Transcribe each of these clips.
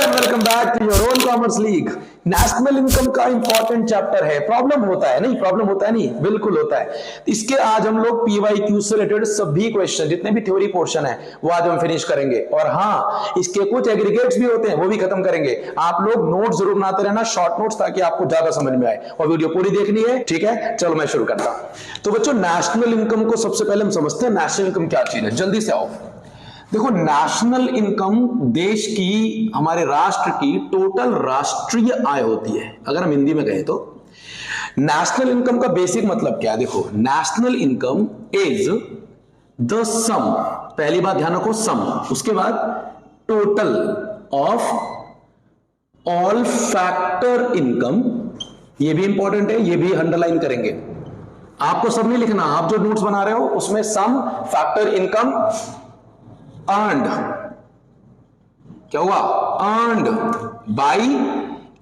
And welcome back to your own commerce league. National income का important chapter है। Problem होता है नहीं, प्रॉब्लम होता है नहीं, बिल्कुल होता है। इसके आज हम लोग पीवाईक्यू से रिलेटेड सभी क्वेश्चन, जितने भी थ्योरी पोर्शन है वो आज हम फिनिश करेंगे। और हाँ, इसके कुछ एग्रीगेट्स भी होते हैं, वो भी खत्म करेंगे। आप लोग नोट जरूर बनाते रहना, शॉर्ट नोट्स, ताकि आपको ज्यादा समझ में आए। और वीडियो पूरी देखनी है, ठीक है? चलो मैं शुरू करता हूं। तो बच्चों, नेशनल इनकम को सबसे पहले हम समझते हैं। नेशनल इनकम क्या चीज है, जल्दी से आओ। देखो, नेशनल इनकम देश की, हमारे राष्ट्र की टोटल राष्ट्रीय आय होती है। अगर हम हिंदी में कहें तो नेशनल इनकम का बेसिक मतलब क्या है? देखो, नेशनल इनकम इज द सम, पहली बात ध्यान रखो, सम। उसके बाद total of all factor income, ये भी इंपॉर्टेंट है, ये भी अंडरलाइन करेंगे। आपको सब नहीं लिखना, आप जो नोट्स बना रहे हो उसमें सम फैक्टर इनकम अर्न्ड, क्या हुआ? अर्न्ड बाय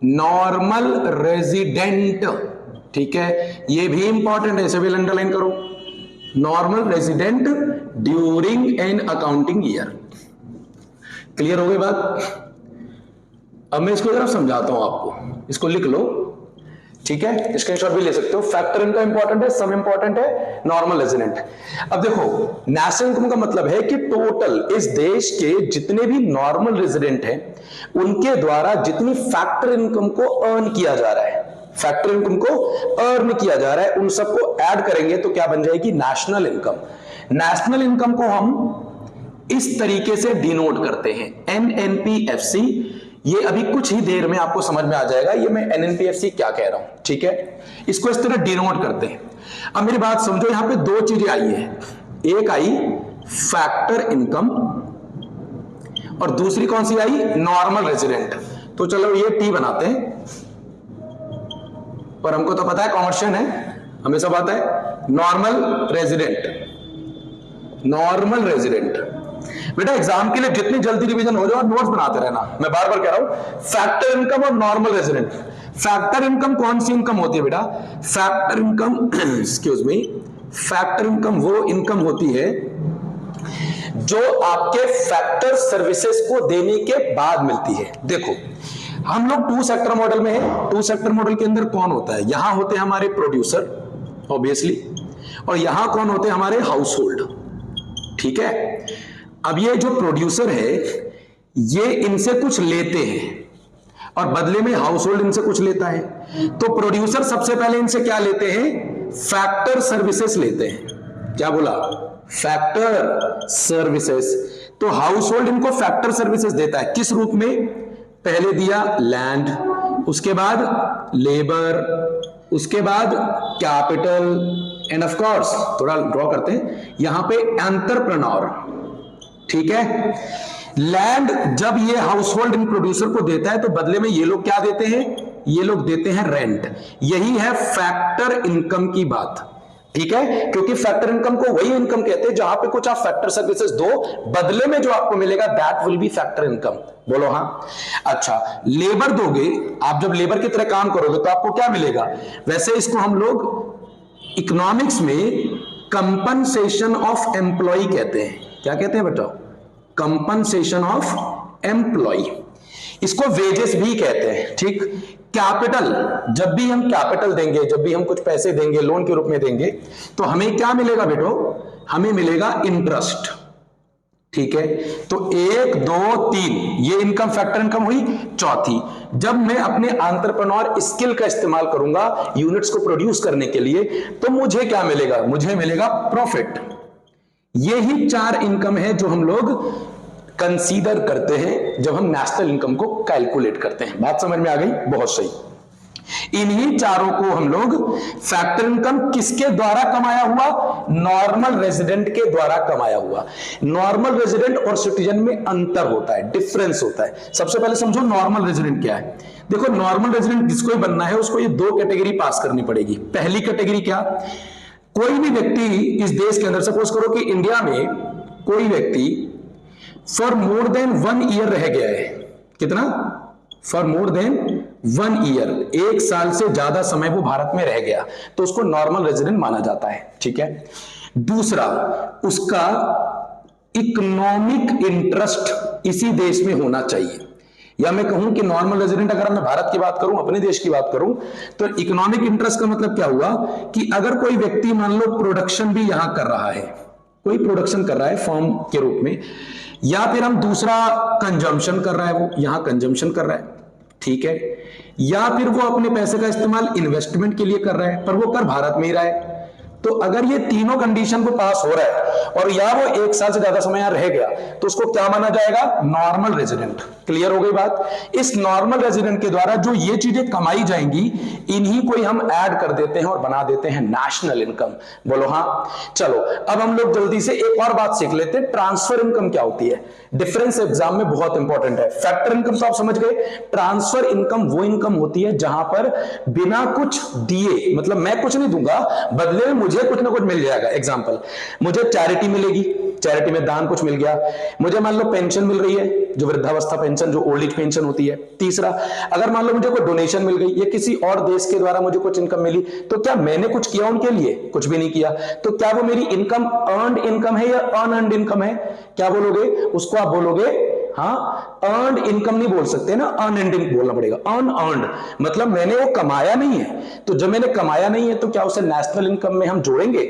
नॉर्मल रेजिडेंट, ठीक है? ये भी इंपॉर्टेंट है, इसे भी अंडरलाइन करो। Normal resident during an accounting year. Clear हो गई बात? अब मैं इसको जरा समझाता हूं आपको, इसको लिख लो, ठीक है? स्क्रीनशॉट भी ले सकते हो। फैक्टर इनकम इंपॉर्टेंट है, सम इंपॉर्टेंट है, नॉर्मल रेजिडेंट। अब देखो, नेशनल इनकम का मतलब है कि टोटल इस देश के जितने भी नॉर्मल रेजिडेंट हैं, उनके द्वारा जितनी फैक्टर इनकम को अर्न किया जा रहा है, फैक्टर इनकम को अर्न किया जा रहा है, उन सबको ऐड करेंगे तो क्या बन जाएगी? National income. नेशनल इनकम को हम इस तरीके से डिनोट करते हैं, एनएनपीएफसी। ये अभी कुछ ही देर में आपको समझ में आ जाएगा ये मैं एनएनपीएफसी क्या कह रहा हूं, ठीक है? इसको इस तरह डिनोट करते हैं। अब मेरी बात समझो, यहां पे दो चीजें आई है, एक आई फैक्टर इनकम और दूसरी कौन सी आई? Normal resident. तो चलो ये टी बनाते हैं, पर हमको तो पता है कॉमर्शियल है, हमें सब आता है। Normal resident, normal resident. बेटा, एग्जाम के लिए जितनी जल्दी रिवीजन हो जाए और नोट्स बनाते रहना। मैं बार बार कह रहा हूं, फैक्टर इनकम और नॉर्मल रेजिडेंट। फैक्टर इनकम कौन सी इनकम होती है बेटा? Factor income excuse me, factor income वो इनकम होती है जो आपके फैक्टर सर्विसेज को देने के बाद मिलती है। देखो, हम लोग टू सेक्टर मॉडल में है। टू सेक्टर मॉडल के अंदर कौन होता है? यहां होते हैं हमारे प्रोड्यूसर ऑब्वियसली, और यहां कौन होते हैं? हमारे हाउस होल्ड, ठीक है? अब ये जो प्रोड्यूसर है, ये इनसे कुछ लेते हैं और बदले में हाउस होल्ड इनसे कुछ लेता है। तो प्रोड्यूसर सबसे पहले इनसे क्या लेते हैं? फैक्टर सर्विसेज लेते हैं। क्या बोला? Factor services. तो हाउस होल्ड इनको फैक्टर सर्विसेज देता है। किस रूप में? पहले दिया लैंड, उसके बाद लेबर, उसके बाद कैपिटल, एंड ऑफ कोर्स थोड़ा ड्रॉ करते हैं यहां पे एंटरप्रेन्योर, ठीक है? लैंड जब ये हाउस होल्ड इन प्रोड्यूसर को देता है तो बदले में ये लोग क्या देते हैं? ये लोग देते हैं रेंट। यही है फैक्टर इनकम की बात, ठीक है? क्योंकि फैक्टर इनकम को वही इनकम कहते हैं जहां पे कुछ आप फैक्टर सर्विसेज दो, बदले में जो आपको मिलेगा that will be factor income. बोलो हाँ। अच्छा, लेबर दोगे, आप जब लेबर की तरह काम करोगे तो आपको क्या मिलेगा? वैसे इसको हम लोग इकोनॉमिक्स में कंपनसेशन ऑफ एम्प्लॉय कहते हैं। क्या कहते हैं बताओ? Compensation of employ. इसको वेजेस भी कहते हैं, ठीक? कैपिटल, जब भी हम कैपिटल देंगे, जब भी हम कुछ पैसे देंगे, लोन के रूप में देंगे, तो हमें क्या मिलेगा बेटो? हमें मिलेगा इंटरेस्ट, ठीक है? तो 1 2 3 ये इनकम फैक्टर इनकम हुई। चौथी, जब मैं अपने एंटरप्रेन्योर स्किल का इस्तेमाल करूंगा यूनिट्स को प्रोड्यूस करने के लिए, तो मुझे क्या मिलेगा? मुझे मिलेगा प्रॉफिट। ये ही 4 इनकम है जो हम लोग कंसीडर करते हैं जब हम नेशनल इनकम को कैलकुलेट करते हैं। बात समझ में आ गई? बहुत सही। इन्हीं चारों को हम लोग फैक्टर इनकम किसके द्वारा कमाया हुआ? नॉर्मल रेजिडेंट के द्वारा कमाया हुआ। नॉर्मल रेजिडेंट और सिटीजन में अंतर होता है, डिफरेंस होता है। सबसे पहले समझो नॉर्मल रेजिडेंट क्या है। देखो, नॉर्मल रेजिडेंट जिसको ही बनना है उसको ये 2 कैटेगरी पास करनी पड़ेगी। पहली कैटेगरी क्या? कोई भी व्यक्ति इस देश के अंदर, सपोज करो कि इंडिया में कोई व्यक्ति फॉर मोर देन 1 ईयर रह गया है। कितना? फॉर मोर देन 1 ईयर, 1 साल से ज्यादा समय वो भारत में रह गया, तो उसको नॉर्मल रेजिडेंट माना जाता है, ठीक है? दूसरा, उसका इकोनॉमिक इंटरेस्ट इसी देश में होना चाहिए। या मैं कहूं कि नॉर्मल रेजिडेंट, अगर मैं भारत की बात करूं, अपने देश की बात करूं, तो इकोनॉमिक इंटरेस्ट का मतलब क्या हुआ कि अगर कोई व्यक्ति मान लो प्रोडक्शन भी यहां कर रहा है, कोई प्रोडक्शन कर रहा है फॉर्म के रूप में, या फिर हम दूसरा कंजम्पशन कर रहा है, वो यहां कंजम्पशन कर रहा है, ठीक है, या फिर वो अपने पैसे का इस्तेमाल इन्वेस्टमेंट के लिए कर रहा है, पर वो कर भारत में ही रहा है, तो अगर ये तीनों कंडीशन को पास हो रहा है और या वो 1 साल से ज्यादा समय यहां रह गया, तो उसको क्या माना जाएगा? Normal resident. क्लियर हो गई बात? इस नॉर्मल रेजिडेंट के द्वारा जो ये चीजें कमाई जाएंगी, इन्हीं को ही हम ऐड कर देते हैं और बना देते हैं नेशनल इनकम। बोलो हाँ। चलो अब हम लोग जल्दी से एक और बात सीख लेते हैं, ट्रांसफर इनकम क्या होती है। डिफरेंस एग्जाम में बहुत इंपॉर्टेंट है। फैक्टर इनकम तो आप समझ गए, ट्रांसफर इनकम वो इनकम होती है जहां पर बिना कुछ दिए, मतलब मैं कुछ नहीं दूंगा, बदले में मुझे कुछ ना कुछ मिल जाएगा। एग्जांपल, मुझे चैरिटी मिलेगी, चैरिटी में दान कुछ मिल गया, मुझे मान लो पेंशन मिल रही है, जो वृद्धावस्था पेंशन, जो ओल्ड एज पेंशन होती है। तीसरा, अगर मान लो मुझे कोई डोनेशन मिल गई या किसी और देश के द्वारा मुझे कुछ इनकम मिली, तो क्या मैंने कुछ किया उनके लिए? कुछ भी नहीं किया। तो क्या वो मेरी इनकम अर्नड इनकम है या अनअर्नड इनकम है? क्या बोलोगे उसको? आप बोलोगे हाँ, अर्नड इनकम नहीं बोल सकते ना, अनअर्नड बोलना पड़ेगा। अनअर्नड मतलब मैंने वो कमाया नहीं है। तो जब मैंने कमाया नहीं है तो क्या उसे नेशनल इनकम में हम जोड़ेंगे?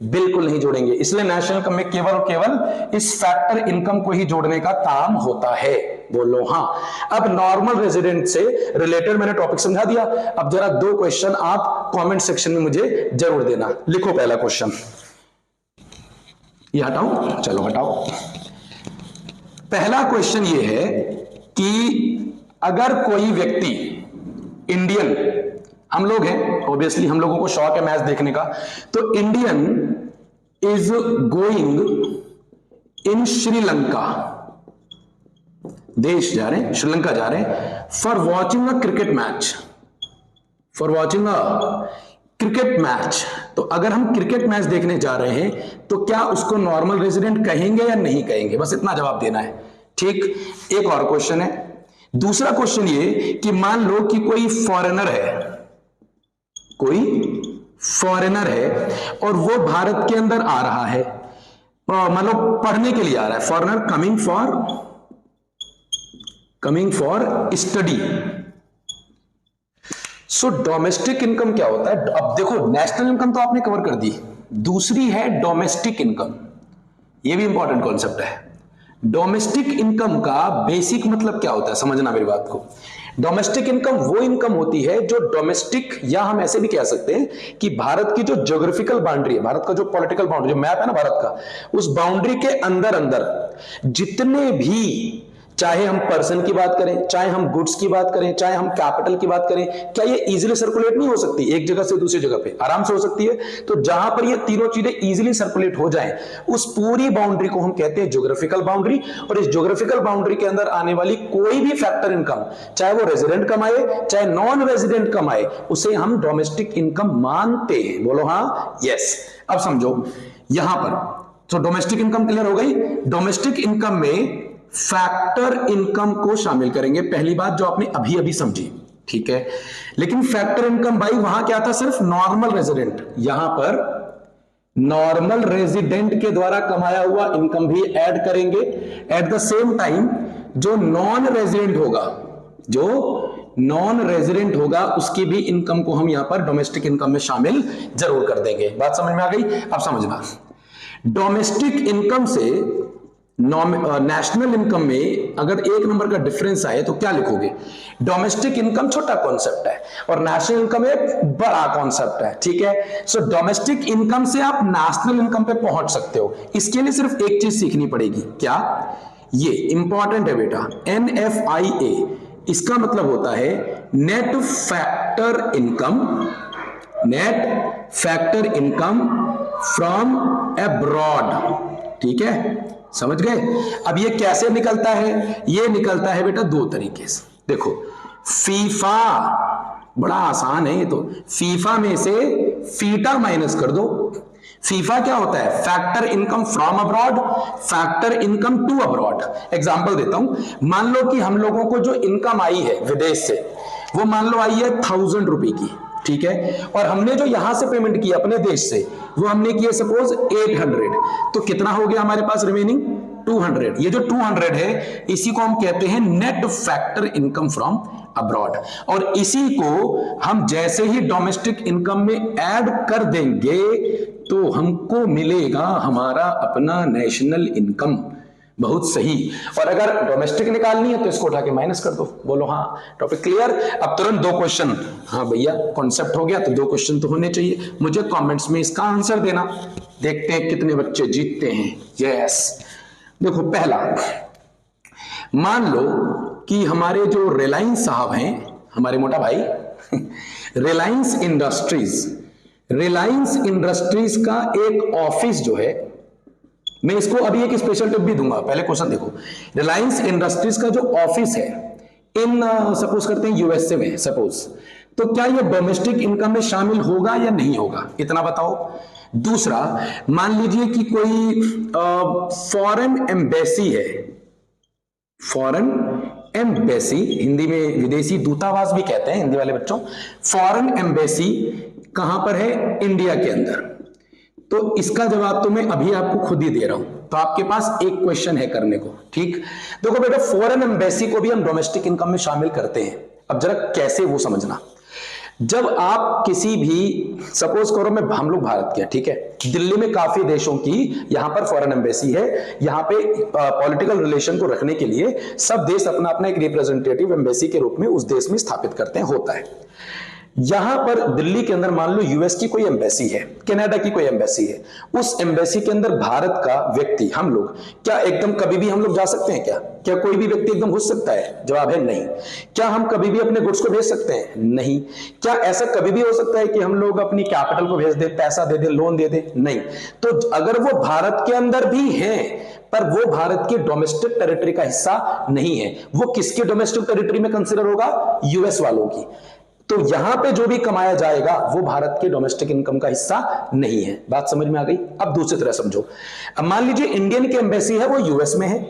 बिल्कुल नहीं जोड़ेंगे। इसलिए नेशनल इनकम में केवल और केवल इस फैक्टर इनकम को ही जोड़ने का काम होता है। बोलो हाँ। अब नॉर्मल रेजिडेंट से रिलेटेड मैंने टॉपिक समझा दिया। अब जरा 2 क्वेश्चन आप कमेंट सेक्शन में मुझे जरूर देना। लिखो पहला क्वेश्चन, ये हटाओ, चलो हटाओ। पहला क्वेश्चन ये है कि अगर कोई व्यक्ति, इंडियन हम लोग हैं, ऑब्वियसली हम लोगों को शौक है मैच देखने का, तो Indian is going in Sri Lanka, देश जा रहे हैं, श्रीलंका जा रहे हैं, for watching a cricket match, for watching a cricket match. तो अगर हम क्रिकेट मैच देखने जा रहे हैं तो क्या उसको नॉर्मल रेजिडेंट कहेंगे या नहीं कहेंगे? बस इतना जवाब देना है। ठीक। एक और क्वेश्चन है, दूसरा क्वेश्चन ये कि मान लो कि कोई फॉरेनर है, कोई फॉरेनर है और वो भारत के अंदर आ रहा है, मतलब पढ़ने के लिए आ रहा है, foreigner coming for study. So domestic income क्या होता है? अब देखो, नेशनल इनकम तो आपने कवर कर दी, दूसरी है डोमेस्टिक इनकम। ये भी इंपॉर्टेंट कॉन्सेप्ट है। डोमेस्टिक इनकम का बेसिक मतलब क्या होता है, समझना मेरी बात को। डोमेस्टिक इनकम वो इनकम होती है जो डोमेस्टिक, या हम ऐसे भी कह सकते हैं कि भारत की जो ज्योग्राफिकल बाउंड्री है, भारत का जो पॉलिटिकल बाउंड्री, जो मैप है ना भारत का, उस बाउंड्री के अंदर अंदर जितने भी, चाहे हम पर्सन की बात करें, चाहे हम गुड्स की बात करें, चाहे हम कैपिटल की बात करें, क्या ये इजीली सर्कुलेट नहीं हो सकती? एक जगह से दूसरी जगह पे आराम से हो सकती है। तो जहां पर ये तीनों चीजें इजीली सर्कुलेट हो जाएं, उस पूरी बाउंड्री को हम कहते हैं ज्योग्राफिकल बाउंड्री। और इस ज्योग्राफिकल बाउंड्री के अंदर आने वाली कोई भी फैक्टर इनकम, चाहे वो रेजिडेंट कमाए चाहे नॉन रेजिडेंट कमाए, उसे हम डोमेस्टिक इनकम मानते हैं। बोलो हाँ, यस। अब समझो यहां पर, तो डोमेस्टिक इनकम क्लियर हो गई। डोमेस्टिक इनकम में फैक्टर इनकम को शामिल करेंगे, पहली बात जो आपने अभी अभी समझी, ठीक है। लेकिन फैक्टर इनकम भाई वहां क्या था? सिर्फ नॉर्मल रेजिडेंट। यहां पर नॉर्मल रेजिडेंट के द्वारा कमाया हुआ इनकम भी ऐड करेंगे। एट द सेम टाइम जो नॉन रेजिडेंट होगा, जो नॉन रेजिडेंट होगा, उसकी भी इनकम को हम यहां पर डोमेस्टिक इनकम में शामिल जरूर कर देंगे। बात समझ में आ गई? अब समझना, डोमेस्टिक इनकम से नेशनल इनकम में अगर 1 नंबर का डिफरेंस आए तो क्या लिखोगे? डोमेस्टिक इनकम छोटा कॉन्सेप्ट है और नेशनल इनकम एक बड़ा कॉन्सेप्ट है, ठीक है। सो डोमेस्टिक इनकम से आप नेशनल इनकम पे पहुंच सकते हो। इसके लिए सिर्फ एक चीज सीखनी पड़ेगी, क्या? ये इंपॉर्टेंट है बेटा, NFIA। इसका मतलब होता है net factor income, net factor income from abroad, ठीक है, समझ गए। अब ये कैसे निकलता है? ये निकलता है बेटा 2 तरीके से। देखो, फीफा बड़ा आसान है ये तो। फीफा में से फीटा माइनस कर दो। फीफा क्या होता है? Factor income from abroad, factor income to abroad. Example देता हूं, मान लो कि हम लोगों को जो इनकम आई है विदेश से, वो मान लो आई है 1000 रुपए की, ठीक है, और हमने जो यहां से पेमेंट की अपने देश से, वो हमने की है सपोज 800। तो कितना हो गया हमारे पास रिमेनिंग? 200, ये जो 200 है इसी को हम कहते हैं net factor income from abroad, और इसी को हम जैसे ही डोमेस्टिक इनकम में ऐड कर देंगे तो हमको मिलेगा हमारा अपना नेशनल इनकम। बहुत सही। और अगर डोमेस्टिक निकालनी है तो इसको उठा के माइनस कर दो। बोलो हाँ, टॉपिक क्लियर। अब तुरंत 2 क्वेश्चन, हाँ भैया कॉन्सेप्ट हो गया तो 2 क्वेश्चन तो होने चाहिए, मुझे कमेंट्स में इसका आंसर देना, देखते हैं कितने बच्चे जीतते हैं। यस, देखो पहला, मान लो कि हमारे जो रिलायंस साहब हैं, हमारे मोटा भाई रिलायंस इंडस्ट्रीज का एक ऑफिस जो है, मैं इसको अभी एक स्पेशल टिप भी दूंगा, पहले क्वेश्चन देखो। रिलायंस इंडस्ट्रीज का जो ऑफिस है इन सपोज करते हैं यूएसए में सपोज, तो क्या ये डोमेस्टिक इनकम में शामिल होगा या नहीं होगा, इतना बताओ। दूसरा, मान लीजिए कि कोई फॉरेन एम्बेसी है, फॉरेन एम्बेसी, हिंदी में विदेशी दूतावास भी कहते हैं हिंदी वाले बच्चों। फॉरेन एम्बेसी कहां पर है? इंडिया के अंदर। तो इसका जवाब तो मैं अभी आपको खुद ही दे रहा हूं, तो आपके पास एक क्वेश्चन है करने को। ठीक, देखो बेटा, फॉरेन एम्बेसी को भी हम डोमेस्टिक इनकम में शामिल करते हैं। अब जरा कैसे वो समझना। जब आप किसी भी, सपोज करो मैं, हम लोग भारत के हैं, ठीक है, दिल्ली में काफी देशों की यहां पर फॉरेन एम्बेसी है, यहां पे पॉलिटिकल रिलेशन को रखने के लिए सब देश अपना अपना एक रिप्रेजेंटेटिव एम्बेसी के रूप में उस देश में स्थापित करते हैं, होता है। यहां पर दिल्ली के अंदर मान लो यूएस की कोई एम्बेसी है, कनाडा की कोई एम्बेसी है, उस एम्बेसी के अंदर भारत का व्यक्ति, हम लोग क्या एकदम कभी भी हम लोग जा सकते हैं? क्या कोई भी व्यक्ति एकदम घुस सकता है? जवाब है नहीं। क्या हम कभी भी अपने गुड्स को भेज सकते हैं? नहीं। क्या ऐसा कभी भी हो सकता है कि हम लोग अपनी कैपिटल को भेज दे, पैसा दे दे, लोन दे दे? नहीं। तो अगर वो भारत के अंदर भी हैं पर वो भारत के डोमेस्टिक टेरिटरी का हिस्सा नहीं है, वो किसके डोमेस्टिक टेरिटरी में कंसिडर होगा? यूएस वालों की। तो यहां पे जो भी कमाया जाएगा वो भारत के डोमेस्टिक इनकम का हिस्सा नहीं है। बात समझ में आ गई? अब दूसरी तरह समझो। अब मान लीजिए इंडियन की एम्बेसी है, वो यूएस में है,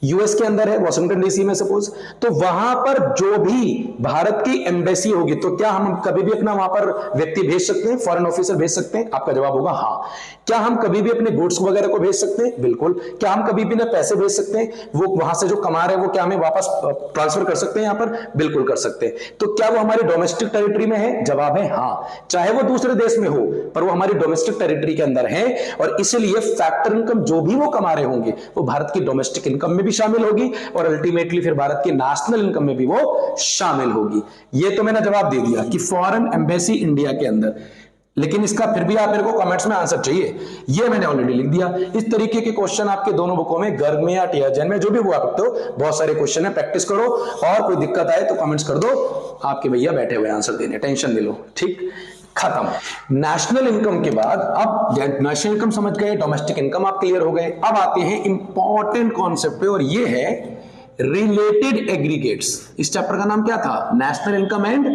यूएस के अंदर है, वॉशिंगटन डीसी में सपोज, तो वहां पर जो भी भारत की एम्बेसी होगी, तो क्या हम कभी भी अपना वहां पर व्यक्ति भेज सकते हैं, फॉरेन ऑफिसर भेज सकते हैं? आपका जवाब होगा हाँ। क्या हम कभी भी अपने गुड्स वगैरह को भेज सकते हैं? बिल्कुल। क्या हम कभी भी ना पैसे भेज सकते हैं, वो वहां से जो कमा रहे हैं वो क्या हमें वापस ट्रांसफर कर सकते हैं? यहां पर बिल्कुल कर सकते हैं। तो क्या वो हमारी डोमेस्टिक टेरिटरी में है? जवाब है हाँ। चाहे वो दूसरे देश में हो पर वो हमारी डोमेस्टिक टेरिटरी के अंदर है, और इसलिए फैक्टर इनकम जो भी वो कमा रहे होंगे वो भारत की डोमेस्टिक इनकम में भी शामिल होगी, और अल्टीमेटली फिर भारत की नेशनल इनकम में भी वो शामिल होगी। ये तो मैंने जवाब दे दिया कि फॉरेन एम्बेसी इंडिया के अंदर, लेकिन इसका फिर भी आप मेरे को कमेंट्स में आंसर चाहिए, ये मैंने ऑलरेडी लिख दिया। इस तरीके के क्वेश्चन आपके दोनों बुकों में, गर्ग में या टीआरजेन में, जो भी हुआ करते हो, बहुत सारे क्वेश्चन है, प्रैक्टिस करो, और कोई दिक्कत आए तो कमेंट्स कर दो, आपके भैया बैठे हुए आंसर देने, टेंशन नहीं लो। ठीक, खत्म। नेशनल इनकम के बाद, अब नेशनल इनकम समझ गए, डोमेस्टिक इनकम आप क्लियर हो गए। अब आते हैं इंपॉर्टेंट कॉन्सेप्ट पे, और ये है रिलेटेड एग्रीगेट्स। इस चैप्टर का नाम क्या था? National income and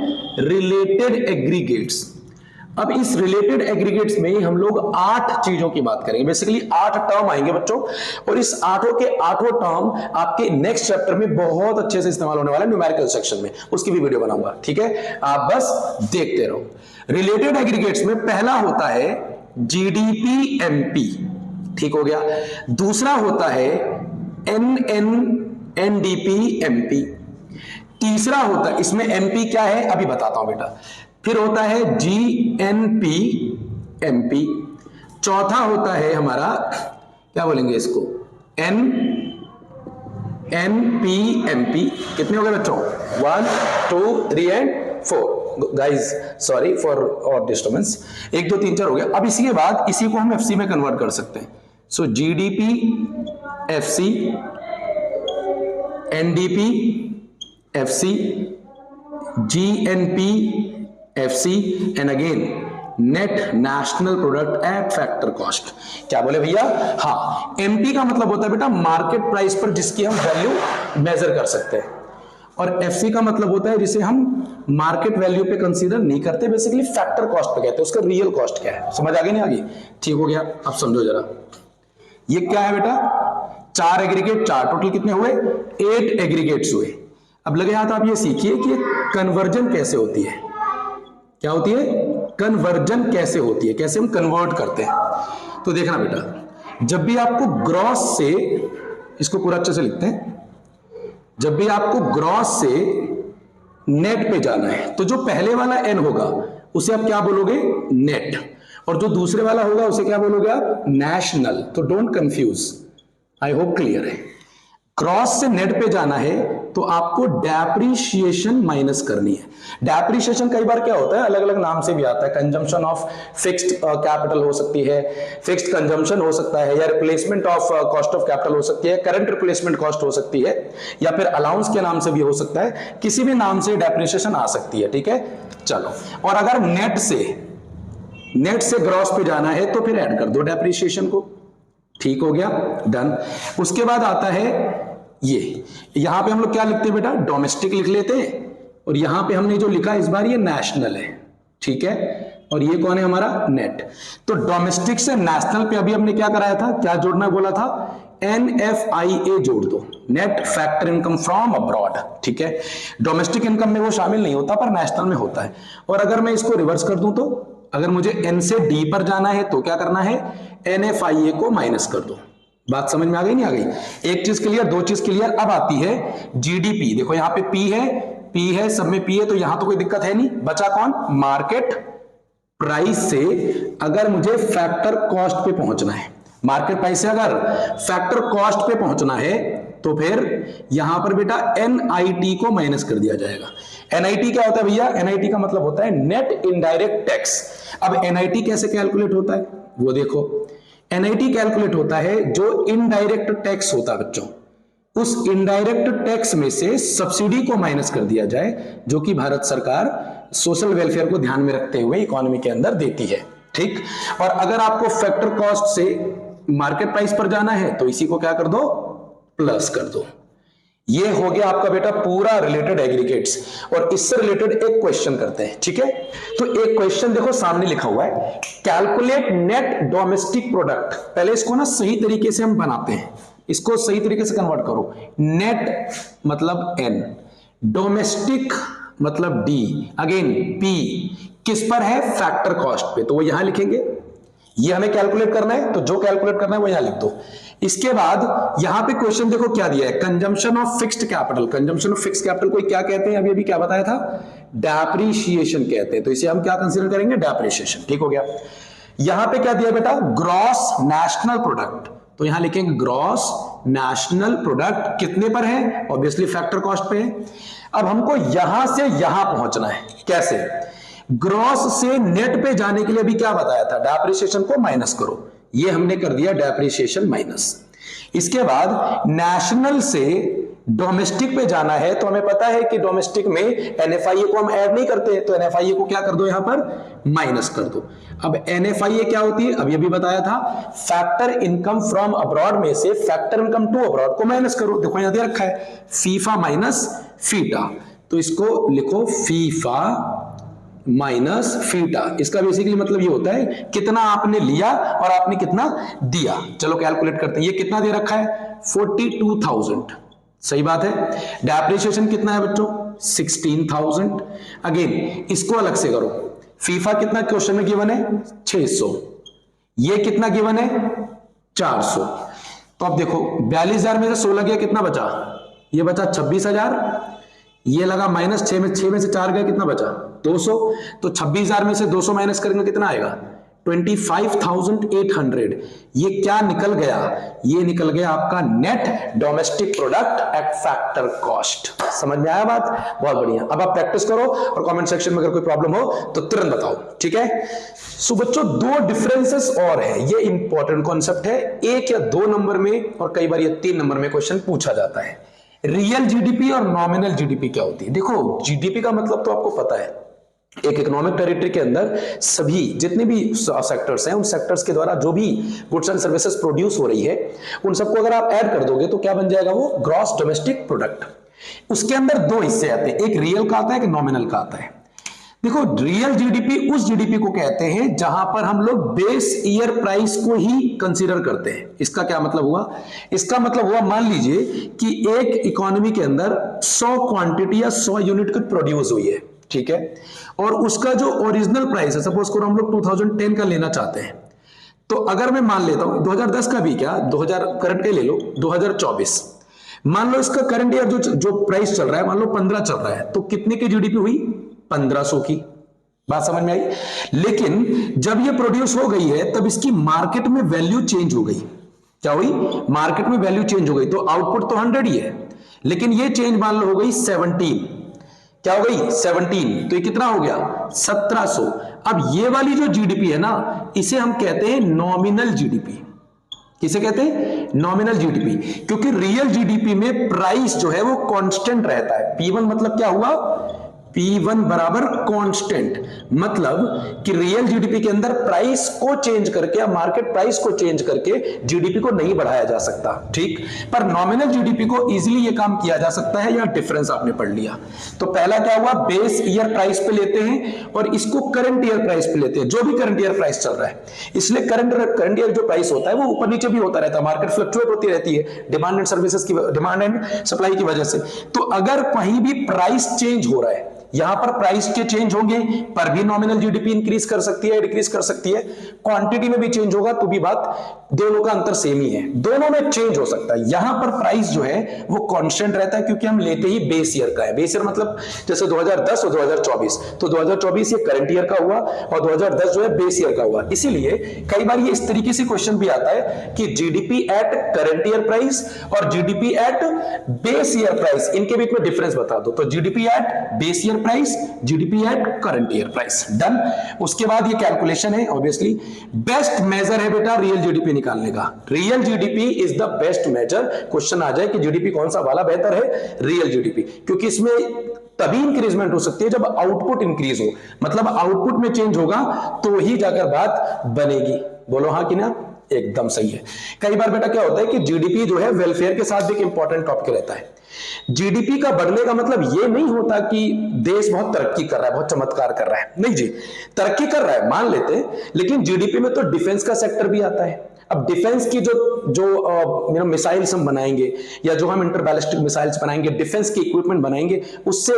related aggregates. अब इस रिलेटेड एग्रीगेट्स में हम लोग 8 चीजों की बात करेंगे, बेसिकली 8 टर्म आएंगे बच्चों, और इस 8 के 8 टर्म आपके नेक्स्ट चैप्टर में बहुत अच्छे से इस्तेमाल होने वाला है न्यूमेरिकल सेक्शन में, उसकी भी वीडियो बनाऊंगा। ठीक है, आप बस देखते रहो। रिलेटेड एग्रीगेट्स में पहला होता है जीडीपी एमपी, ठीक हो गया। दूसरा होता है एनडीपी एमपी। तीसरा होता है, इसमें एमपी क्या है अभी बताता हूं बेटा। फिर होता है जीएनपी एमपी। चौथा होता है हमारा, क्या बोलेंगे इसको, एनपी एमपी। कितने हो गए बच्चों? 1 2 3 एंड 4। गाइज सॉरी फॉर और डिस्टर्बेंस, 1 2 3 4 हो गया। अब इसी के बाद इसी को हम एफसी में कन्वर्ट कर सकते हैं। So GDP FC, NDP FC, GNP FC, and again net national product at factor cost. क्या बोले भैया? हाँ, एमपी का मतलब होता है बेटा मार्केट प्राइस पर जिसकी हम वैल्यू मेजर कर सकते हैं, और एफसी का मतलब होता है जिसे हम मार्केट वैल्यू पे कंसीडर नहीं करते, बेसिकली फैक्टर कॉस्ट पे कहते हैं, उसका रियल कॉस्ट क्या है। समझ आ गई नहीं? आगे ठीक हो गया। अब समझो जरा, ये क्या है बेटा? 4 एग्रीगेट, 4 टोटल कितने हुए? 8 एग्रीगेट्स हुए। अब लगे हाथ आप ये सीखिए कि कन्वर्जन कैसे होती है। क्या होती है? कन्वर्जन कैसे होती है, कैसे हम कन्वर्ट करते हैं। तो देखना बेटा, जब भी आपको ग्रॉस से इसको पूरा अच्छे से लिखते हैं। जब भी आपको ग्रॉस से नेट पे जाना है तो जो पहले वाला एन होगा उसे आप क्या बोलोगे, नेट, और जो दूसरे वाला होगा उसे क्या बोलोगे आप, नेशनल। तो don't confuse, I hope clear है। क्रॉस से नेट पे जाना है तो आपको डेप्रिशिएशन माइनस करनी है। डेप्रिशिएशन कई बार क्या होता है, अलग अलग नाम से भी आता है। कंजम्पशन ऑफ फिक्स्ड कैपिटल हो सकती है, फिक्स्ड कंजम्पशन हो सकता है, या replacement of cost of capital हो सकती है, करंट रिप्लेसमेंट कॉस्ट हो सकती है, या फिर अलाउंस के नाम से भी हो सकता है। किसी भी नाम से डेप्रिशिएशन आ सकती है, ठीक है। चलो, और अगर नेट से ग्रॉस पे जाना है तो फिर ऐड कर दो डेप्रिशिएशन को, ठीक हो गया, डन। उसके बाद आता है ये, यहां पे हम लोग क्या लिखते हैं बेटा, डोमेस्टिक लिख लेते हैं, और यहां पे हमने जो लिखा इस बार ये नेशनल है, ठीक है, और ये कौन है हमारा, नेट। तो डोमेस्टिक से नेशनल पे अभी हमने क्या कराया था, क्या जोड़ना बोला था, NFIA जोड़ दो, net factor income from abroad, ठीक है। डोमेस्टिक इनकम में वो शामिल नहीं होता पर नेशनल में होता है। और अगर मैं इसको रिवर्स कर दूं तो अगर मुझे N से D पर जाना है तो क्या करना है, NFIA को माइनस कर दो। बात समझ में आ गई, नहीं आ गई? एक चीज क्लियर, दो चीज क्लियर। अब आती है GDP। देखो यहां पे P है, सब में P है, तो यहां तो कोई दिक्कत है नहीं। बचा कौन, मार्केट प्राइस से अगर मुझे फैक्टर कॉस्ट पे पहुंचना है, मार्केट प्राइस से अगर फैक्टर कॉस्ट पे पहुंचना है तो फिर यहां पर बेटा NIT को माइनस कर दिया जाएगा। NIT क्या होता है भैया, NIT का मतलब होता है नेट इनडायरेक्ट टैक्स। अब NIT कैसे कैलकुलेट होता है वो देखो, NIT कैलकुलेट होता है जो इनडायरेक्ट टैक्स होता है बच्चों, उस इनडायरेक्ट टैक्स में से सब्सिडी को माइनस कर दिया जाए, जो कि भारत सरकार सोशल वेलफेयर को ध्यान में रखते हुए इकोनॉमी के अंदर देती है, ठीक। और अगर आपको फैक्टर कॉस्ट से मार्केट प्राइस पर जाना है तो इसी को क्या कर दो, प्लस कर दो। ये हो गया आपका बेटा पूरा रिलेटेड एग्रीगेट्स। और इससे रिलेटेड एक क्वेश्चन करते हैं, ठीक है। तो एक क्वेश्चन देखो सामने लिखा हुआ है, कैलकुलेट नेट डोमेस्टिक प्रोडक्ट। पहले इसको ना सही तरीके से हम बनाते हैं, इसको सही तरीके से कन्वर्ट करो। नेट मतलब N, डोमेस्टिक मतलब D, अगेन P किस पर है, फैक्टर कॉस्ट पे, तो वो यहां लिखेंगे। ये हमें कैलकुलेट करना है, तो जो कैलकुलेट करना है वो यहां लिख दो। इसके बाद यहां पे क्वेश्चन देखो क्या दिया है, consumption of fixed capital. Consumption of fixed capital को क्या कहते हैं, अभी क्या बताया था, डेप्रिशिएशन कहते हैं। तो इसे हम क्या कंसीडर करेंगे, डेप्रिशिएशन, ठीक हो गया। यहां पे क्या दिया बेटा, ग्रॉस नेशनल प्रोडक्ट, तो यहां लिखेंगे ग्रॉस नेशनल प्रोडक्ट कितने पर है, ऑब्वियसली फैक्टर कॉस्ट पे है। अब हमको यहां से यहां पहुंचना है, कैसे, ग्रॉस से नेट पे जाने के लिए अभी क्या बताया था, डेप्रिसिएशन को माइनस करो, ये हमने कर दिया डेप्रिसिएशन माइनस। इसके बाद नेशनल से डोमेस्टिक पे जाना है, तो हमें पता है कि डोमेस्टिक में NFIA को हम ऐड नहीं करते, तो NFIA को क्या कर दो, यहां पर माइनस कर दो। अब NFIA क्या होती है, अभी बताया था, फैक्टर इनकम फ्रॉम अब्रॉड में से फैक्टर इनकम टू अब्रॉड को माइनस करो। देखो यहां दे रखा है फीफा माइनस फीटा, तो इसको लिखो फीफा माइनस फीटा। इसका बेसिकली मतलब ये होता है कितना आपने लिया और आपने कितना दिया। चलो कैलकुलेट करते हैं, ये कितना दे रखा है, 42,000, सही बात है। डेप्रिसिएशन कितना है बच्चों, 16,000। अगेन इसको अलग से करो, फीफा कितना क्वेश्चन में गिवन है, 600, ये कितना गिवन है, 400। तो अब देखो 42,000 में से 16 गया, कितना बचा, ये बचा 26,000, ये लगा माइनस 6 में से 4 गया, कितना बचा 200। तो 26,000 में से 200 माइनस करेंगे कितना आएगा, 25,800। ये क्या निकल गया, ये निकल गया आपका net domestic product at factor cost. समझ में आया बात, बहुत बढ़िया। अब आप प्रैक्टिस करो और कमेंट सेक्शन में अगर कोई प्रॉब्लम हो तो तुरंत बताओ, ठीक है। सो बच्चों 2 डिफरेंसेस और है, ये इंपॉर्टेंट कॉन्सेप्ट है, 1 या 2 नंबर में और कई बार ये 3 नंबर में क्वेश्चन पूछा जाता है। रियल जीडीपी और नॉमिनल जीडीपी क्या होती है। देखो जीडीपी का मतलब तो आपको पता है, एक इकोनॉमिक टेरिटरी के अंदर सभी जितने भी सेक्टर्स हैं, उन सेक्टर्स के द्वारा जो भी गुड्स एंड सर्विसेज प्रोड्यूस हो रही है, उन सबको अगर आप ऐड कर दोगे तो क्या बन जाएगा, वो ग्रॉस डोमेस्टिक प्रोडक्ट। उसके अंदर 2 हिस्से आते हैं, एक रियल का आता है, एक नॉमिनल का आता है। देखो रियल जीडीपी उस जीडीपी को कहते हैं जहां पर हम लोग बेस ईयर प्राइस को ही कंसीडर करते हैं। इसका क्या मतलब हुआ, इसका मतलब हुआ मान लीजिए कि एक इकोनॉमी के अंदर 100 क्वांटिटी या 100 यूनिट कुछ प्रोड्यूस हुई है, ठीक है, और उसका जो ओरिजिनल प्राइस है, सपोज करो हम लोग 2010 का लेना चाहते हैं, तो अगर मैं मान लेता हूं 2010 का भी क्या, 2000 करंट ले लो, 2024 मान लो इसका करंट ईयर जो प्राइस चल रहा है मान लो 15 चल रहा है, तो कितने की जीडीपी हुई, 1500 की। बात समझ में आई। लेकिन जब ये प्रोड्यूस हो गई है तब इसकी मार्केट में वैल्यू चेंज हो गई। क्या हुई, मार्केट में वैल्यू चेंज हो गई। तो आउटपुट तो 100 ही है, लेकिन ये चेंज मान लो हो गई 17। क्या हो गई, 17। तो ये कितना हो गया, 1700। अब ये वाली जो जीडीपी है ना, इसे हम कहते हैं नॉमिनल जीडीपी। किसे कहते हैं, नॉमिनल जीडीपी। क्योंकि रियल जीडीपी में प्राइस जो है वो कांस्टेंट रहता है। P1 मतलब क्या हुआ, P1 बराबर कांस्टेंट, मतलब कि रियल जीडीपी के अंदर प्राइस को चेंज करके या मार्केट प्राइस को चेंज करके जीडीपी को नहीं बढ़ाया जा सकता, ठीक। पर नॉमिनल जीडीपी को इजीली ये काम किया जा सकता है। या डिफरेंस आपने पढ़ लिया। तो पहला क्या हुआ, बेस ईयर प्राइस पे लेते हैं और इसको करंट ईयर प्राइस पे लेते हैं, जो भी करंट ईयर प्राइस चल रहा है। इसलिए करंट ईयर जो प्राइस होता है वो ऊपर नीचे भी होता रहता है, मार्केट फ्लक्चुएट होती रहती है डिमांड एंड सर्विसेज की, डिमांड एंड सप्लाई की वजह से। तो अगर कहीं भी प्राइस चेंज हो रहा है, यहां पर प्राइस के चेंज होंगे पर भी नॉमिनल जीडीपी इंक्रीज कर सकती है, डिक्रीज कर सकती है। क्वांटिटी में भी चेंज होगा तो भी बात, दोनों का अंतर सेम ही है, दोनों में चेंज हो सकता है। यहां पर प्राइस जो है वो कांस्टेंट रहता है क्योंकि हम लेते ही बेस ईयर का है। बेस ईयर मतलब जैसे 2010 और 2024, तो 2024 ये करंट ईयर का हुआ और 2010 जो है बेस ईयर का हुआ। इसीलिए कई बार ये इस तरीके से क्वेश्चन भी आता है कि GDP at current year price और GDP at base year price, इनके बीच में डिफरेंस बता दो। तो GDP at base year price, GDP at current year price, done. उसके बाद ये कैलकुलेशन है ऑब्वियसली। बेस्ट मेजर है बेटा रियल जीडीपी निकालने का। Real GDP is the best measure. Question आ जाए कि जीडीपी कौन सा वाला बेहतर है, रियल जीडीपी, क्योंकि इसमें तभी इंक्रीजमेंट हो सकती है जब आउटपुट इंक्रीज हो, मतलब आउटपुट में चेंज होगा तो ही जाकर बात बनेगी। बोलो हाँ कि ना, एकदम सही है। कई बार बेटा क्या होता है कि जीडीपी जो है वेलफेयर के साथ भी एक इंपॉर्टेंट टॉपिक रहता है। जीडीपी का बढ़ने का मतलब यह नहीं होता कि देश बहुत तरक्की कर रहा है, बहुत चमत्कार कर रहा है, नहीं जी, तरक्की कर रहा है मान लेते हैं, लेकिन जीडीपी में तो डिफेंस का सेक्टर भी आता है। अब डिफेंस की जो मिसाइल्स हम बनाएंगे या जो हम इंटर बैलिस्टिक मिसाइल्स बनाएंगे, डिफेंस के इक्विपमेंट बनाएंगे, उससे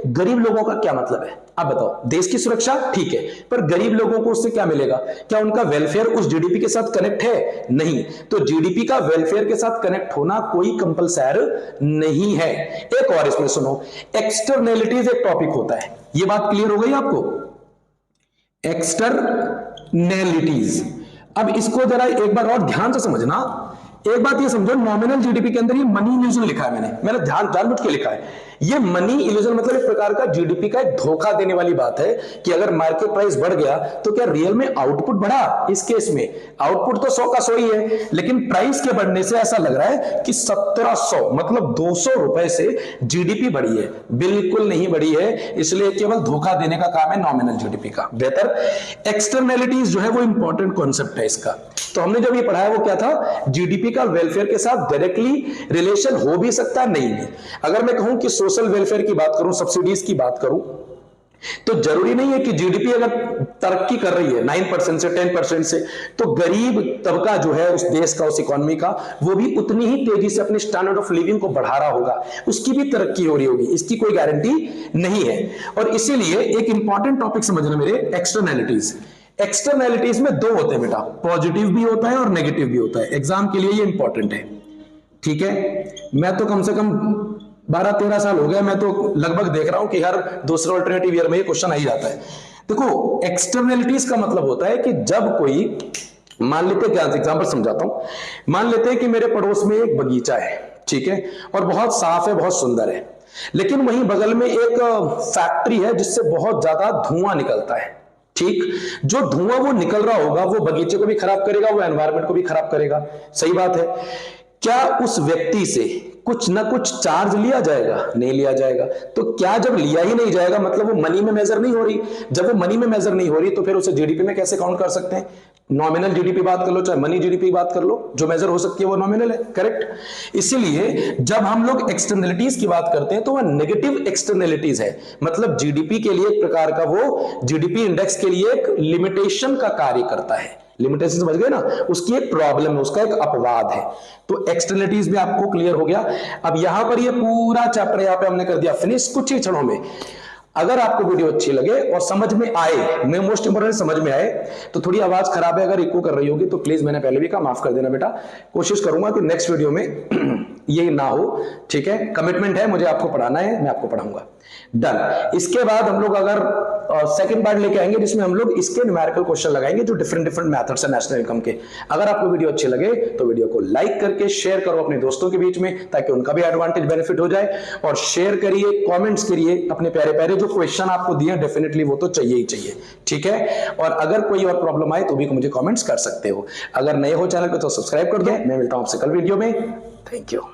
गरीब लोगों का क्या मतलब है? आप बताओ। देश की सुरक्षा ठीक है, पर गरीब लोगों को उससे क्या मिलेगा? क्या उनका वेलफेयर उस जीडीपी के साथ कनेक्ट है? नहीं। तो जीडीपी का वेलफेयर के साथ कनेक्ट होना कोई कंपलसरी नहीं है। एक और इसमें सुनो, एक्सटर्नैलिटीज एक टॉपिक होता है। ये बात क्लियर हो गई आपको? एक्सटर्नैलिटीज। अब इसको जरा एक बार और ध्यान से समझना। एक बात ये समझो, नॉमिनल जीडीपी के अंदर ये मनी इल्यूजन लिखा है, मैंने जानबूझ के लिखा है। ये मनी इल्यूजन मतलब एक प्रकार का जीडीपी का एक धोखा देने वाली बात है कि अगर मार्केट प्राइस बढ़ गया तो क्या रियल में आउटपुट बढ़ा? इस केस में आउटपुट तो 100 का 100 ही है, लेकिन प्राइस के बढ़ने से ऐसा लग रहा है कि 1700 मतलब 200 रुपए से जीडीपी बढ़ी है। बिल्कुल नहीं बढ़ी है, इसलिए केवल धोखा देने का काम है नॉमिनल जीडीपी का। बेहतर। एक्सटर्नैलिटीज जो है वो इंपॉर्टेंट कॉन्सेप्ट है इसका। तो हमने जब ये पढ़ाया वो क्या था, जीडीपी का वेलफेयर के साथ डायरेक्टली रिलेशन हो भी सकता है, नहीं भी। अगर मैं कहूं कि सोशल वेलफेयर की बात करूं, सब्सिडीज की बात करूं, तो जरूरी नहीं है कि जीडीपी अगर तरक्की कर रही है 9% से 10% से, तो गरीब तबका जो है उस देश का, उस इकोनॉमी का, वो भी उतनी ही तेजी से अपने स्टैंडर्ड ऑफ लिविंग को बढ़ा रहा होगा, उसकी भी तरक्की हो रही होगी। इसकी कोई गारंटी नहीं है। और इसीलिए एक इंपॉर्टेंट टॉपिक समझना मेरे, एक्सटर्नैलिटीज। एक्सटर्नैलिटीज में दो होते हैं बेटा, पॉजिटिव भी होता है और नेगेटिव भी होता है। एग्जाम के लिए ये इंपॉर्टेंट है, ठीक है। मैं तो कम से कम 12-13 साल हो गया, मैं तो लगभग देख रहा हूं कि हर दूसरे अल्टरनेटिव ईयर में ये क्वेश्चन आ ही जाता है। देखो, एक्सटर्नैलिटीज का मतलब होता है कि जब कोई, मान लेते हैं, क्या एग्जांपल समझाता हूं, मान लेते हैं कि मेरे पड़ोस में एक बगीचा है, ठीक है, और बहुत साफ है, बहुत सुंदर है, लेकिन वहीं बगल में एक फैक्ट्री है जिससे बहुत ज्यादा धुआं निकलता है, ठीक। जो धुआं वो निकल रहा होगा वो बगीचे को भी खराब करेगा, वो एनवायरनमेंट को भी खराब करेगा, सही बात है। क्या उस व्यक्ति से कुछ ना कुछ चार्ज लिया जाएगा? नहीं लिया जाएगा। तो क्या जब लिया ही नहीं जाएगा मतलब वो मनी में मेजर नहीं हो रही? जब वो मनी में मेजर नहीं हो रही तो फिर उसे जीडीपी में कैसे काउंट कर सकते हैं? नॉमिनल जीडीपी बात कर लो चाहे मनी जीडीपी बात कर लो, जो मेजर हो सकती है वो नॉमिनल है, करेक्ट। इसीलिए जब हम लोग एक्सटर्नैलिटीज की बात करते हैं तो वह नेगेटिव एक्सटर्नैलिटीज है, मतलब जीडीपी के लिए एक प्रकार का, वो जीडीपी इंडेक्स के लिए एक लिमिटेशन का कार्य करता है। लिमिटेशन समझ गए ना, उसकी एक प्रॉब्लम है, उसका एक अपवाद है। तो एक्सटर्नैलिटीज भी आपको क्लियर हो गया। अब यहां पर ये पूरा चैप्टर यहां पे हमने कर दिया फिनिश कुछ ही क्षणों में। अगर आपको वीडियो अच्छी लगे और समझ में आए, मैं मोस्ट इंपोर्टेंट समझ में आए, तो थोड़ी आवाज खराब है अगर इको कर रही होगी तो प्लीज, मैंने पहले भी कहा, माफ कर देना बेटा। कोशिश करूंगा कि नेक्स्ट वीडियो में ये ना हो, ठीक है। कमिटमेंट है, मुझे आपको पढ़ाना है, मैं आपको पढ़ाऊंगा। डन। इसके बाद हम लोग अगर सेकंड पार्ट लेके आएंगे जिसमें हम लोग इसके न्यूमेरिकल क्वेश्चन लगाएंगे जो डिफरेंट मेथड्स है नेशनल इनकम के। अगर आपको वीडियो अच्छी लगे तो वीडियो को लाइक करके शेयर करो अपने दोस्तों के बीच में, ताकि उनका भी एडवांटेज बेनिफिट हो जाए। और शेयर करिए, कमेंट्स करिए अपने प्यारे प्यारे, जो क्वेश्चन आपको दिए डेफिनेटली वो तो चाहिए ही चाहिए, ठीक है। और अगर कोई और प्रॉब्लम आए तो भी मुझे कमेंट्स कर सकते हो। अगर नए हो चैनल पे तो सब्सक्राइब कर दो। मैं मिलता हूं आपसे कल वीडियो में। Thank you.